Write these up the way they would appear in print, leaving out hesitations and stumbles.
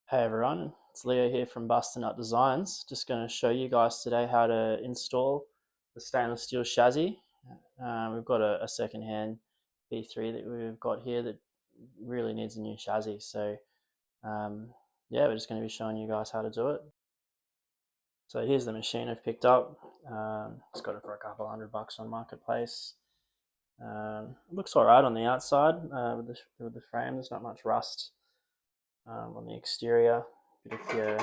Hey everyone, it's Leo here from Bustin' Up Designs. Just going to show you guys today how to install the stainless steel chassis. We've got a second-hand B3 that we've got here that really needs a new chassis. So yeah, we're just going to be showing you guys how to do it. So here's the machine I've picked up. Just got it for a couple $100 on Marketplace. It looks alright on the outside with the frame. There's not much rust on the exterior. But if you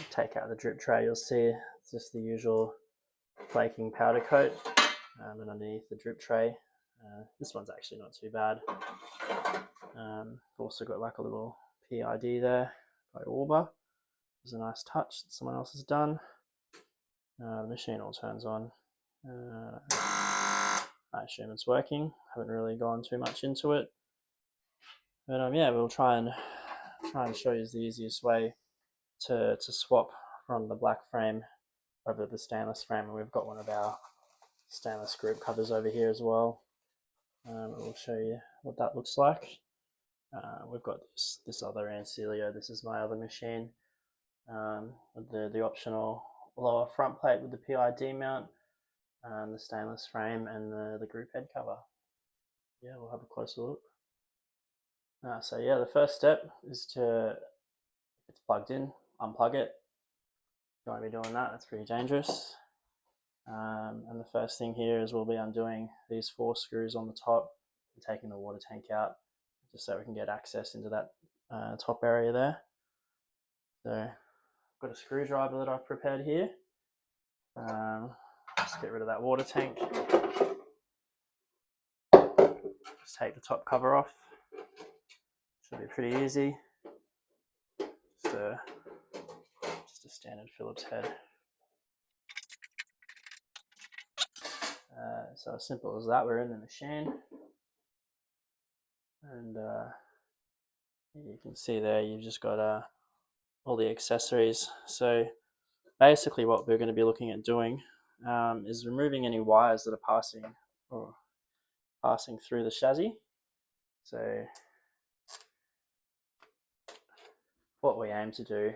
take out the drip tray, you'll see it's just the usual flaking powder coat and underneath the drip tray. This one's actually not too bad. Also got like a little PID there by Auber. It's a nice touch that someone else has done. The machine all turns on. I assume it's working. Haven't really gone too much into it, but yeah, we'll try and show you the easiest way to swap from the black frame over the stainless frame, and we've got one of our stainless group covers over here as well. We'll show you what that looks like. We've got this other Rancilio. This is my other machine with the optional lower front plate with the PID mount, the stainless frame, and the group head cover. Yeah, we'll have a closer look. So yeah, the first step is to, if it's plugged in, unplug it. You don't want to be doing that, that's pretty dangerous. And the first thing here is we'll be undoing these 4 screws on the top and taking the water tank out, just so we can get access into that top area there. So I've got a screwdriver that I've prepared here. Just get rid of that water tank. Just take the top cover off. Should be pretty easy. Just a standard Phillips head. So as simple as that, we're in the machine, and you can see there you've just got all the accessories. So basically what we're going to be looking at doing is removing any wires that are passing through the chassis. So what we aim to do,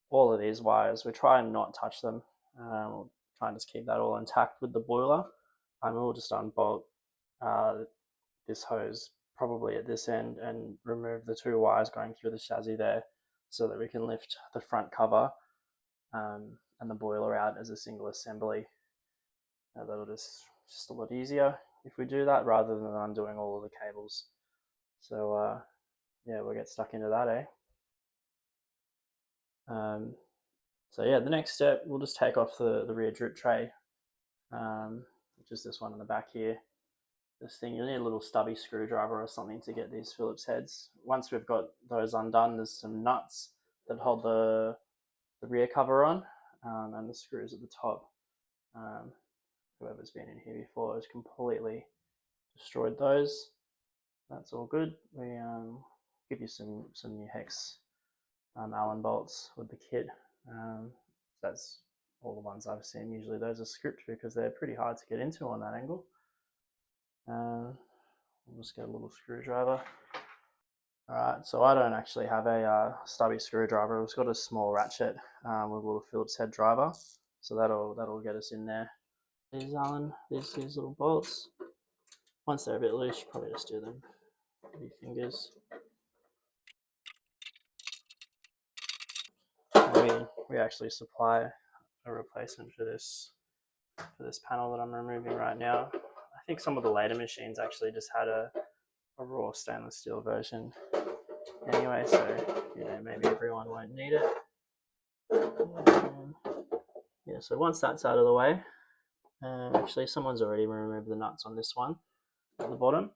all of these wires, we try and not touch them. We'll try and just keep that all intact with the boiler, and we'll just unbolt this hose probably at this end and remove the 2 wires going through the chassis there, so that we can lift the front cover and the boiler out as a single assembly. That'll just a lot easier if we do that rather than undoing all of the cables. So yeah, we'll get stuck into that, eh? So yeah, the next step, we'll just take off the rear drip tray, which is this one in the back here. This thing, you'll need a little stubby screwdriver or something to get these Phillips heads. Once we've got those undone, there's some nuts that hold the rear cover on, and the screws at the top. Whoever's been in here before has completely destroyed those. That's all good. We give you some new hex Allen bolts with the kit. That's all the ones I've seen. Usually those are script because they're pretty hard to get into on that angle. We'll just get a little screwdriver. Alright, so I don't actually have a stubby screwdriver. It's got a small ratchet with a little Phillips head driver, so that'll get us in there. These little bolts, once they're a bit loose, you probably just do them with your fingers. We actually supply a replacement for this panel that I'm removing right now. I think some of the later machines actually just had a raw stainless steel version anyway, so you know, maybe everyone won't need it. Yeah, so once that's out of the way, actually someone's already removed the nuts on this one at the bottom.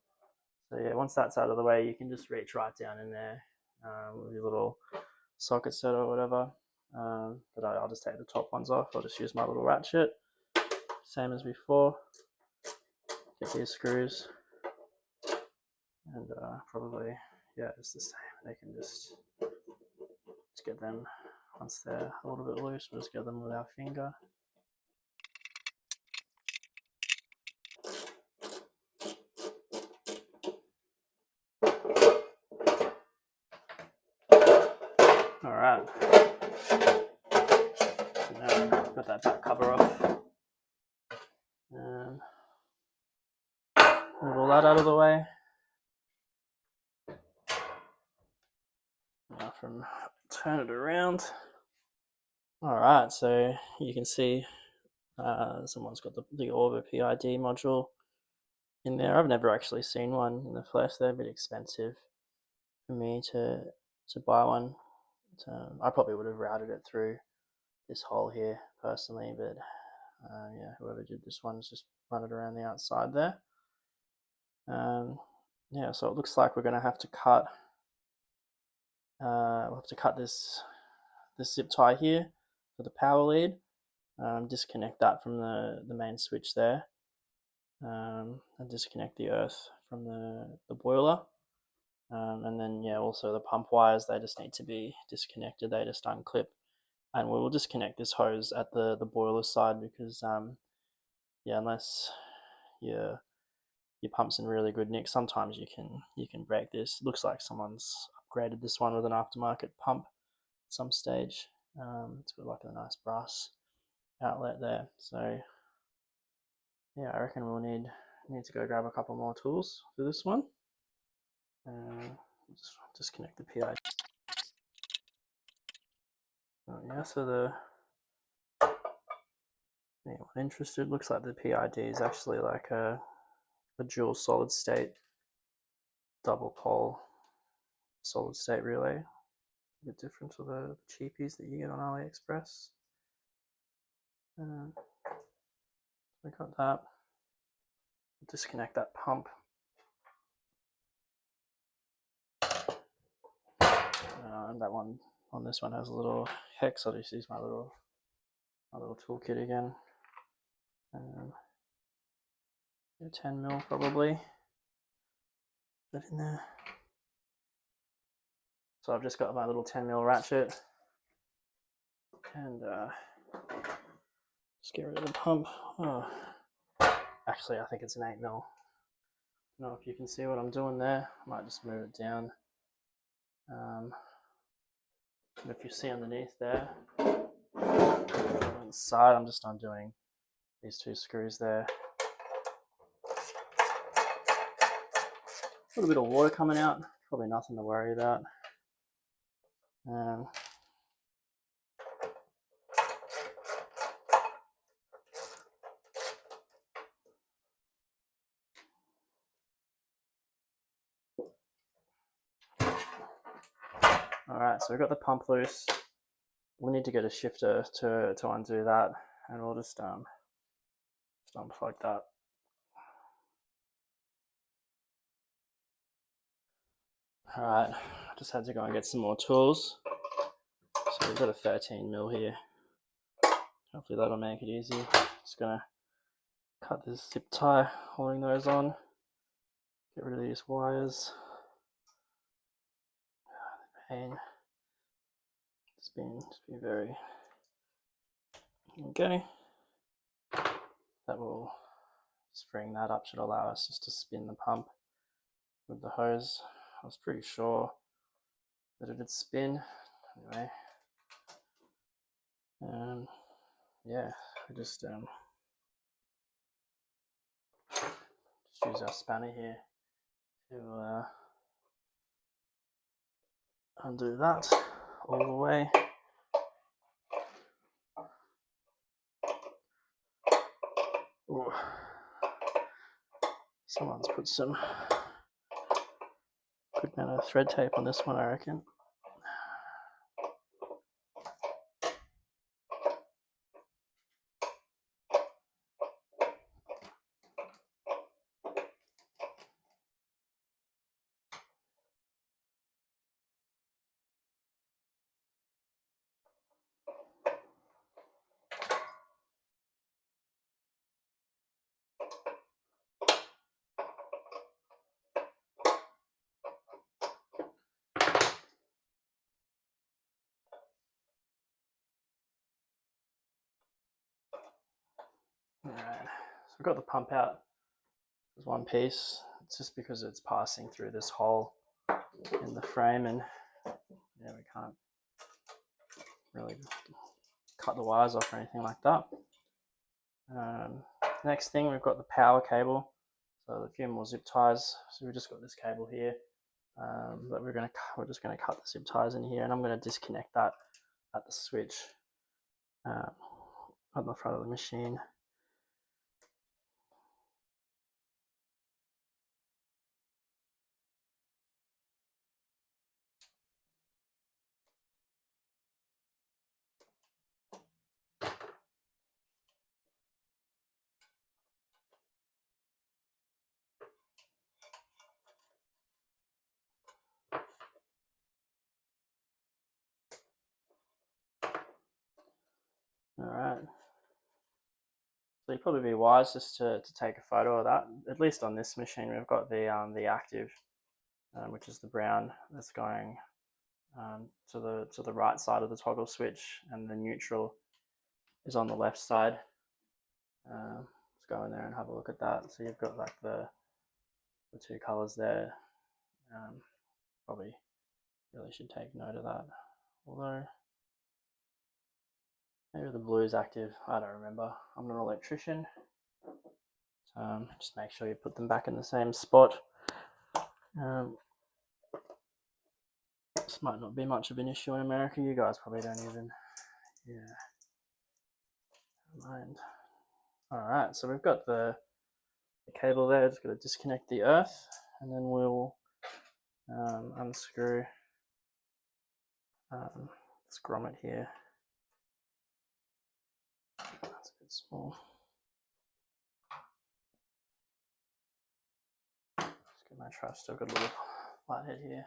So yeah, once that's out of the way, you can just reach right down in there with your little socket set or whatever. But I'll just take the top ones off. I'll just use my little ratchet, same as before. Get these screws, and probably, yeah, it's the same. They can just get them, once they're a little bit loose, we'll just get them with our finger. All right. So now I've got that back cover off. Move all that out of the way. Now turn it around. All right, so you can see someone's got the Orbit PID module in there. I've never actually seen one in the flesh. They're a bit expensive for me to buy one. I probably would have routed it through this hole here personally, but yeah, whoever did this one's just run it around the outside there. Yeah, so it looks like we're going to have to cut. We'll have to cut this zip tie here for the power lead. Disconnect that from the main switch there, and disconnect the earth from the boiler. And then yeah, also the pump wires, they just need to be disconnected. They just unclip, and we'll disconnect this hose at the boiler side because yeah, unless your pump's in really good nick, sometimes you can break this. It looks like someone's upgraded this one with an aftermarket pump at some stage. It's got like a nice brass outlet there. So yeah, I reckon we'll need to go grab a couple more tools for this one. Just disconnect the PID. Oh, yeah, so anyone interested, looks like the PID is actually like a dual solid state double pole solid state relay. A bit different to the cheapies that you get on AliExpress. We got that. Disconnect that pump. And that one on this one has a little hex. I'll just use my little toolkit again. 10 mil probably. Put it in there. So I've just got my little 10 mil ratchet and just get rid of the pump. Oh. Actually, I think it's an 8 mil. I don't know if you can see what I'm doing there. I might just move it down. If you see underneath there, on the side, I'm just undoing these two screws there. A little bit of water coming out, probably nothing to worry about. Alright, so we've got the pump loose. We'll need to get a shifter to undo that, and we'll just unplug that. Alright, just had to go and get some more tools. So we've got a 13 mil here. Hopefully that'll make it easy. Just gonna cut this zip tie, holding those on. Get rid of these wires. The pain. It's been very. Okay. That will spring that up, should allow us just to spin the pump with the hose. I was pretty sure that it'd spin. Anyway. Yeah, I just use our spanner here to undo that all the way. Ooh. Someone's put some good amount of thread tape on this one, I reckon. Alright, so we've got the pump out. There's one piece. It's just because it's passing through this hole in the frame, and yeah, we can't really cut the wires off or anything like that. Next thing, we've got the power cable. So a few more zip ties. So we've just got this cable here that we're just gonna cut the zip ties in here, and I'm gonna disconnect that at the switch on the front of the machine. All right. So you'd probably be wise just to take a photo of that. At least on this machine, we've got the active, which is the brown that's going to the right side of the toggle switch, and the neutral is on the left side. Let's go in there and have a look at that. So you've got like the two colors there. Probably really should take note of that. Although maybe the blue is active. I don't remember. I'm not an electrician. Just make sure you put them back in the same spot. This might not be much of an issue in America. You guys probably don't even, mind. All right, so we've got the cable there. Just got to disconnect the earth, and then we'll unscrew this grommet here. That's a bit small. Just get my trash. Still got a little flathead here.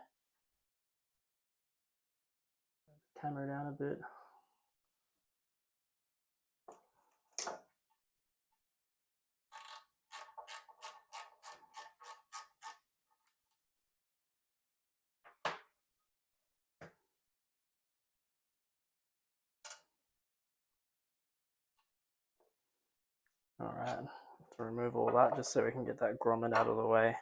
Camera down a bit. All right, to remove all that just so we can get that grommet out of the way.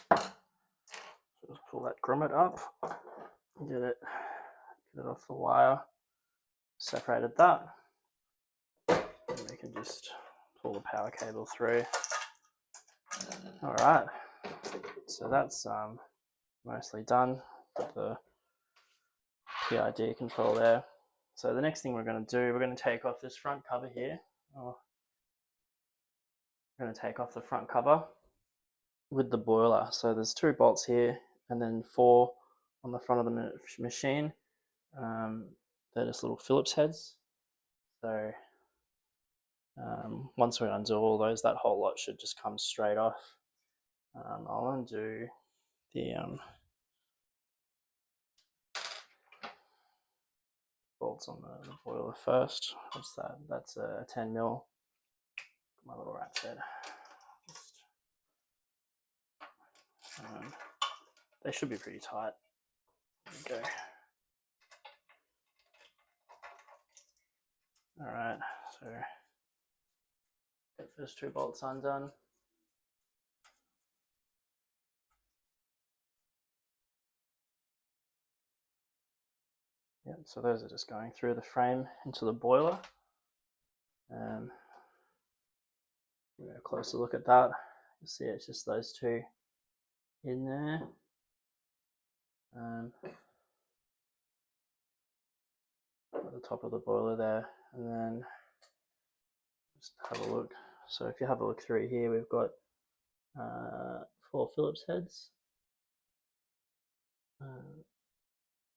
So just pull that grommet up, get it off the wire. Separated that, and we can just pull the power cable through. All right, so that's mostly done with the PID control there. So the next thing we're going to do, we're going to take off this front cover here. We're going to take off the front cover with the boiler. So there's 2 bolts here, and then 4 on the front of the machine. They're just little Phillips heads. So once we undo all those, that whole lot should just come straight off. I'll undo the bolts on the boiler first. What's that? That's a 10 mil. My little ratchet. They should be pretty tight. There we go. All right, so get the first 2 bolts undone. Yep, so those are just going through the frame into the boiler. Give a closer look at that. You see it's just those 2 in there. At the top of the boiler there, and then just have a look. So if you have a look through here, we've got 4 Phillips heads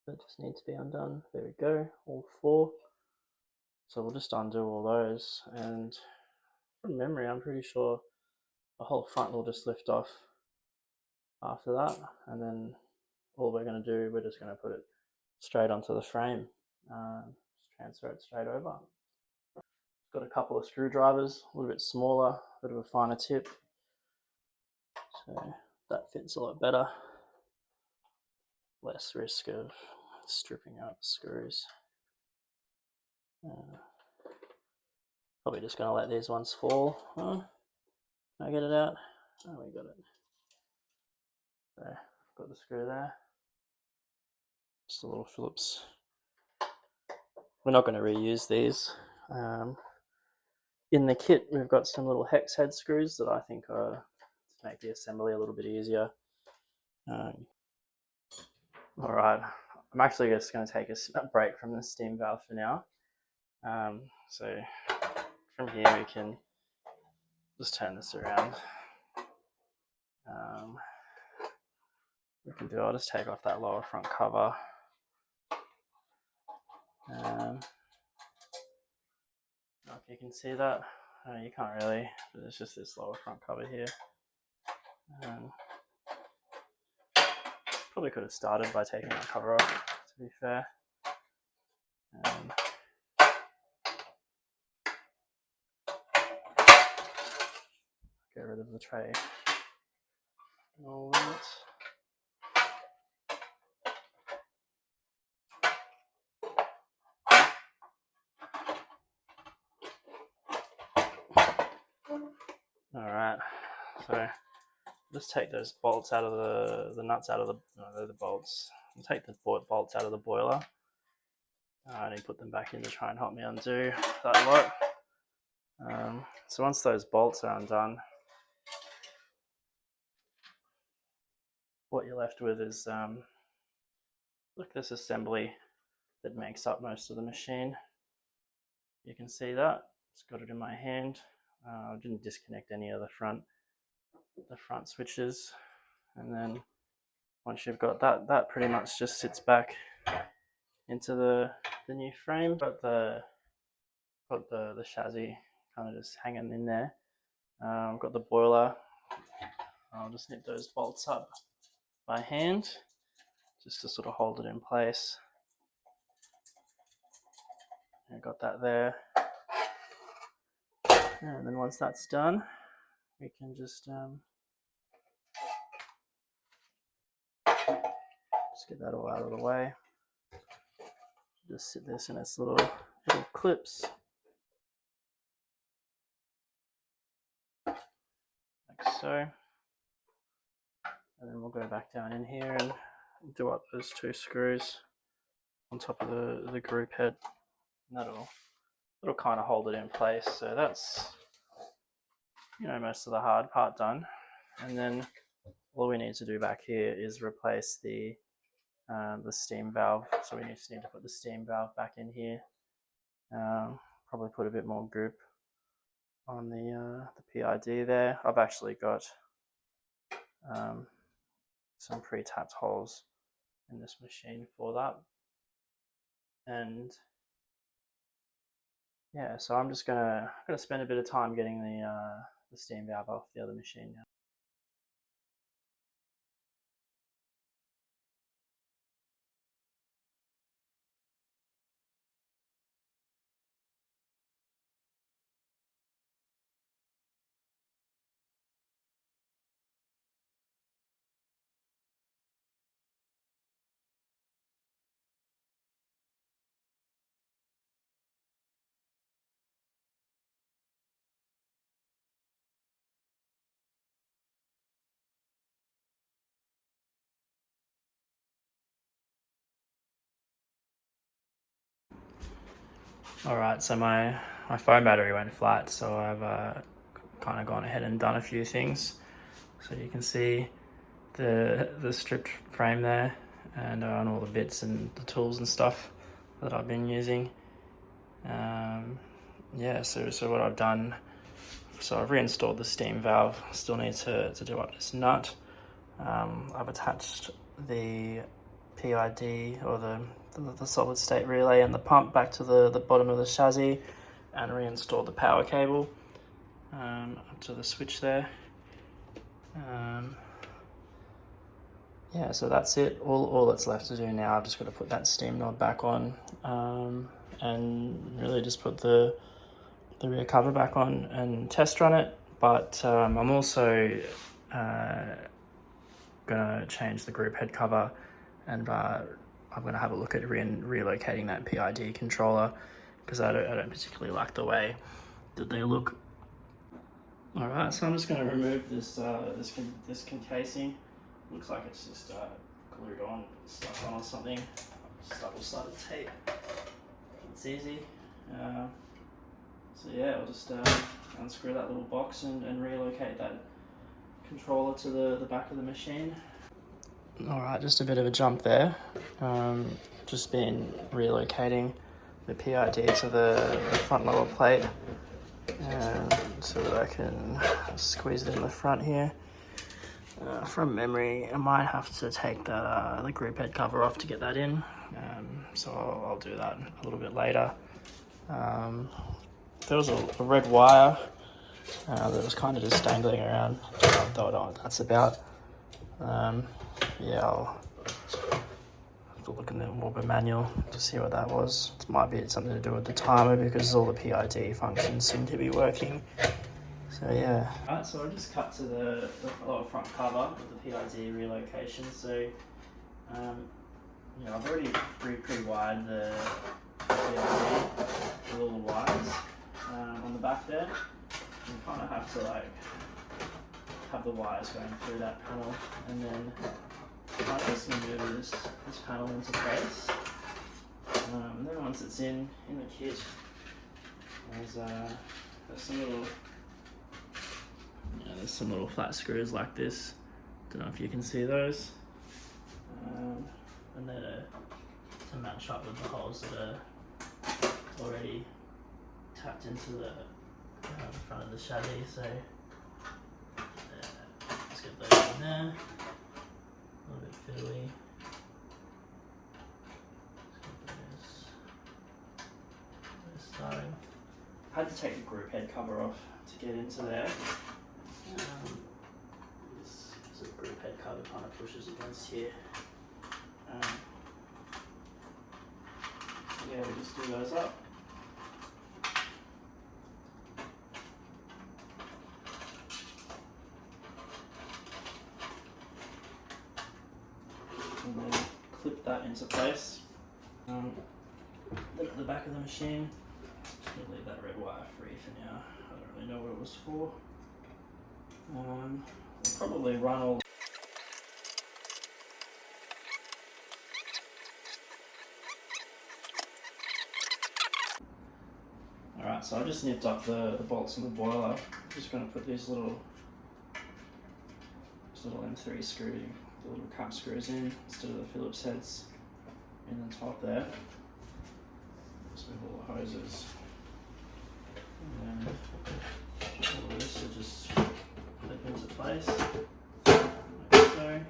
that just need to be undone. There we go, all 4. So we'll just undo all those, and from memory I'm pretty sure the whole front will just lift off after that, and then all we're going to do, we're just going to put it straight onto the frame. Just transfer it straight over. Got a couple of screwdrivers, a little bit smaller, a bit of a finer tip, so that fits a lot better. Less risk of stripping out the screws. Probably just going to let these ones fall. Can I get it out? Oh, we got it. There, got the screw there. Just a little Phillips. We're not going to reuse these. In the kit, we've got some little hex head screws that I think are to make the assembly a little bit easier. All right, I'm actually just going to take a break from the steam valve for now. So from here we can just turn this around. We can do, I'll just take off that lower front cover. I don't know if you can see that. You can't really, but it's just this lower front cover here. Probably could have started by taking that cover off, to be fair. Get rid of the tray and all that. Alright, so just take those bolts out of the nuts out of the bolts. I'll take the bolts out of the boiler. I need to put them back in to try and help me undo that lot. So once those bolts are undone, what you're left with is look, this assembly that makes up most of the machine. You can see that. Just got it in my hand. I didn't disconnect any of the front switches, and then once you've got that, that pretty much just sits back into the new frame. Got the chassis kind of just hanging in there. I've got the boiler. I'll just nip those bolts up by hand just to sort of hold it in place. I got that there. And then once that's done, we can just get that all out of the way. Just sit this in its little clips, like so. And then we'll go back down in here and do up those two screws on top of the group head. And that'll kind of hold it in place. So that's, most of the hard part done. And then all we need to do back here is replace the steam valve. So we just need to put the steam valve back in here. Probably put a bit more grip on the PID there. I've actually got some pre-tapped holes in this machine for that. And yeah, so I'm just gonna spend a bit of time getting the steam valve off the other machine now. Alright, so my phone battery went flat, so I've kind of gone ahead and done a few things. So you can see the stripped frame there, and all the bits and the tools and stuff that I've been using. Yeah, so what I've done, so I've reinstalled the steam valve. Still need to do up this nut. I've attached the PID or the solid state relay and the pump back to the bottom of the chassis, and reinstalled the power cable up to the switch there. Yeah, so that's it. All that's left to do now, I've just got to put that steam knob back on, and really just put the rear cover back on and test run it. But I'm also gonna change the group head cover, and I'm gonna have a look at relocating that PID controller, because I don't particularly like the way that they look All right, so I'm just going to remove this this casing. Looks like it's just glued on, stuck on or something. Just double-sided tape. It's easy. So yeah, I'll just unscrew that little box and relocate that controller to the back of the machine. Alright, just a bit of a jump there. Just been relocating the PID to the front lower plate so that I can squeeze it in the front here. From memory, I might have to take that the group head cover off to get that in, so I'll do that a little bit later. There was a red wire that was kind of just dangling around. I don't know what that's about. Yeah, I'll have to look in the Warbler manual to see what that was. It might be something to do with the timer because all the PID functions seem to be working. So yeah. Alright, so I just cut to the lower front cover of the PID relocation. So, you know, I've already pre-wired the PID with all the wires on the back there. You kind of have to like have the wires going through that panel, and then I just move this panel into place. And then once it's in the kit, there's some little flat screws like this. Don't know if you can see those. And they're to match up with the holes that are already tapped into the front of the chassis. So let's get those in there. A little bit fiddly. Let's get those starting. I had to take the group head cover off to get into there. This group head cover kind of pushes against here. Yeah, we just do those up. And then clip that into place. The back of the machine. Just gonna leave that red wire free for now. I don't really know what it was for. I'll probably run all. Alright, so I just nipped up the bolts in the boiler. I'm just going to put these little M3 screw, the little cap screws in instead of the Phillips heads in the top there. Just move all the hoses. And then all of this will just clip into place, like so.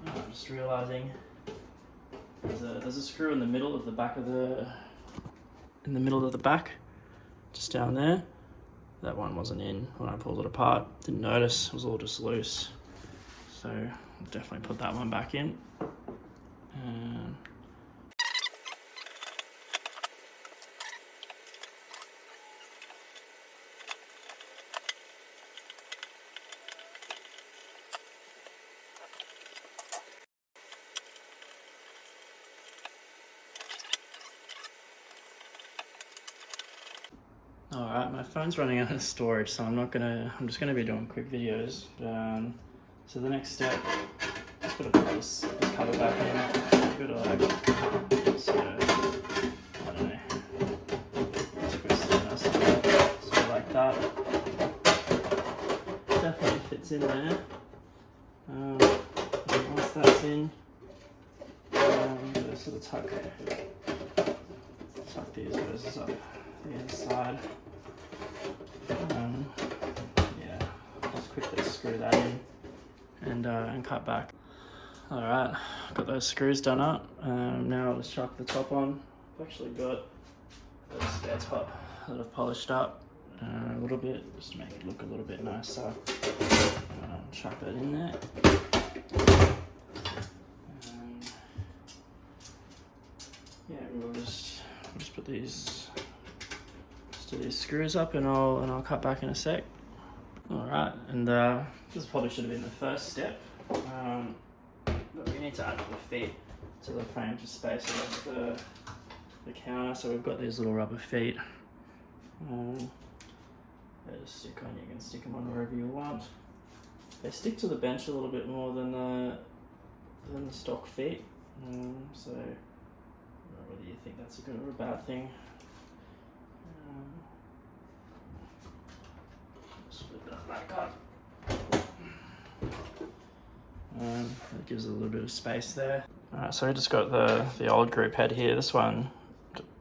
I'm just realizing there's a screw in the middle of the back of the back, just down there. That one wasn't in when I pulled it apart. Didn't notice, it was all just loose. So I'll definitely put that one back in. Alright, my phone's running out of storage, so I'm just gonna be doing quick videos. So the next step, just gotta put this cover back in. Gotta I don't know, twist it sort of like that. Definitely fits in there. And once that's in, I'm gonna sort of tuck these hoses up the inside. Yeah, just quickly screw that in and cut back. Alright, got those screws done up. Now I'll just chuck the top on. I've actually got the spare top that I've polished up a little bit just to make it look a little bit nicer. Chuck that in there. Yeah, we'll just put these screws up and I'll cut back in a sec. Alright, and this probably should have been the first step. But we need to add the feet to the frame to space it off the counter. So we've got these little rubber feet. They just stick on. You can stick them on wherever you want. They stick to the bench a little bit more than the stock feet. So I don't know whether you think that's a good or a bad thing. Split that back up. That gives it a little bit of space there. Alright, so we just got the old group head here. This one,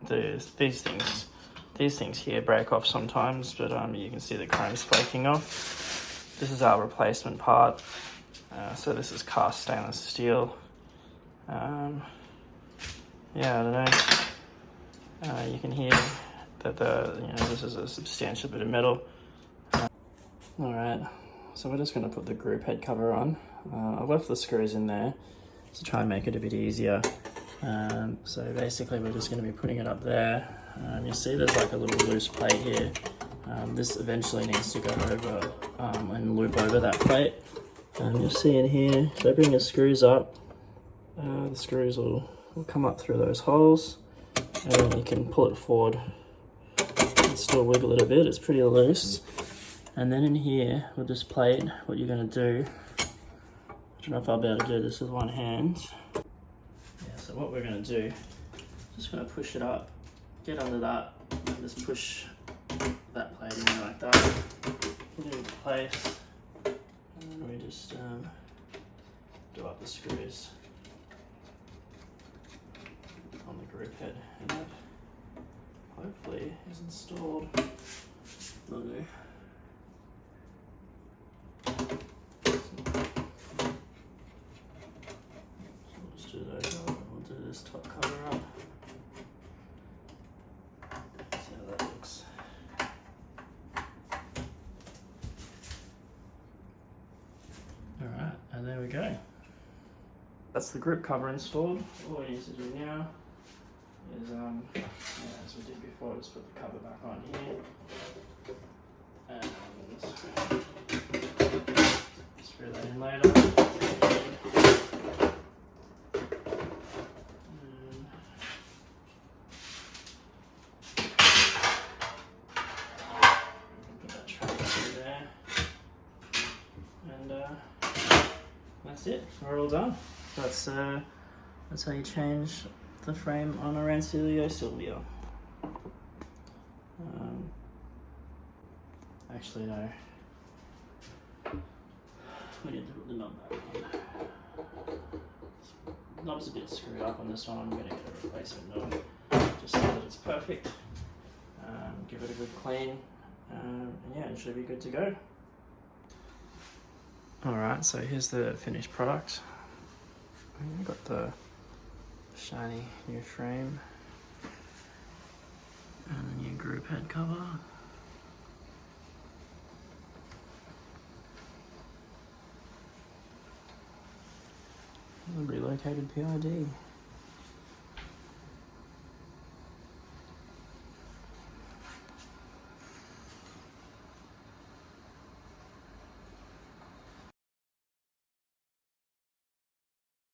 these things here break off sometimes, but you can see the chrome's flaking off. This is our replacement part. So this is cast stainless steel. Yeah, I don't know. You can hear that this is a substantial bit of metal. All right, so we're just going to put the group head cover on. I've left the screws in there to try and make it a bit easier. So basically we're just going to be putting it up there. You see there's like a little loose plate here. This eventually needs to go over and loop over that plate. You'll see in here, if I bring the screws up, the screws will come up through those holes, and then you can pull it forward and still wiggle it a bit. It's pretty loose. And then in here with this plate, what you're going to do, I don't know if I'll be able to do this with one hand. Yeah, so what we're going to do, just going to push it up, get under that, and just push that plate in there like that, put it into place, and then we just do up the screws on the group head, and that hopefully is installed. Will do. We'll do this top cover up. See how that looks. Alright, and there we go. That's the group cover installed. All we need to do now is, as we did before, just put the cover back on here. And screw that in later. That's it, we're all done. That's how you change the frame on a Rancilio Silvia. Actually no, we need to put the knob back on. The knob's a bit screwed up on this one. I'm going to get a replacement knob just so that it's perfect. Give it a good clean, and yeah, it should be good to go. Alright, so here's the finished product. We've got the shiny new frame and the new group head cover. And the relocated PID.